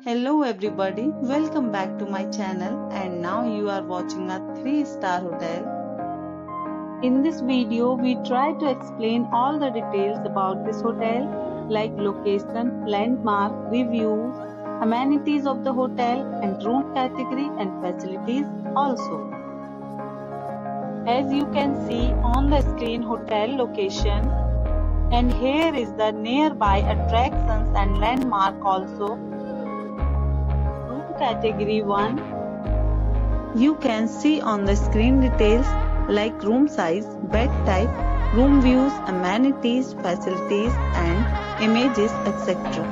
Hello everybody, welcome back to my channel and now you are watching a 3-star hotel. In this video, we try to explain all the details about this hotel like location, landmark, reviews, amenities of the hotel and room category and facilities also. As you can see on the screen hotel location, and here is the nearby attractions and landmark also. Room category 1. You can see on the screen details like room size, bed type, room views, amenities, facilities and images etc.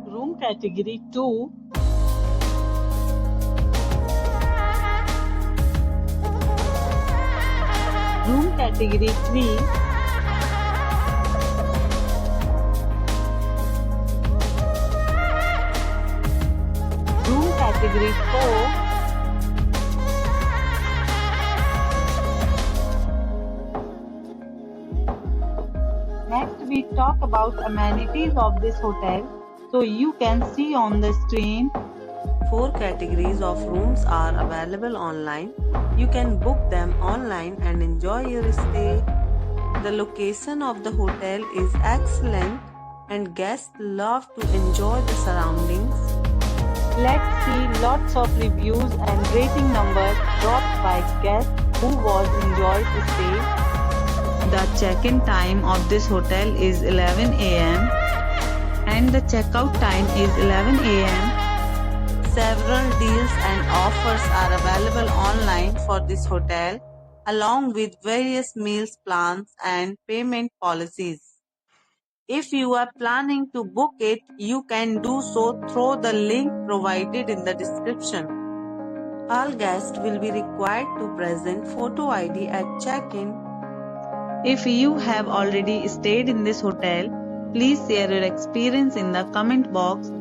Room category 2. Room category 3. Room category 4. Next we talk about amenities of this hotel. So you can see on the screen 4 categories of rooms are available online. You can book them online and enjoy your stay. The location of the hotel is excellent and guests love to enjoy the surroundings. Let's see lots of reviews and rating numbers dropped by guests who was enjoyed to stay. The check-in time of this hotel is 11 am and the checkout time is 11 am. Several deals and offers are available online for this hotel, along with various meals plans and payment policies. If you are planning to book it, you can do so through the link provided in the description. All guests will be required to present photo ID at check-in. If you have already stayed in this hotel, please share your experience in the comment box.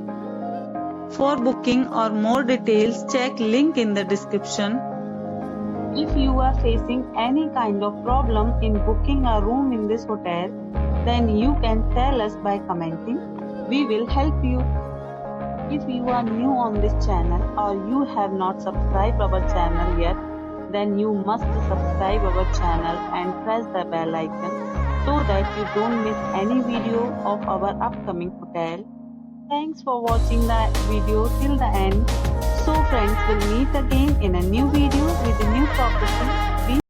For booking or more details, check link in the description. If you are facing any kind of problem in booking a room in this hotel, then you can tell us by commenting. We will help you. If you are new on this channel or you have not subscribed our channel yet, then you must subscribe our channel and press the bell icon so that you don't miss any video of our upcoming hotel. Thanks for watching the video till the end. So friends, will meet again in a new video with a new property.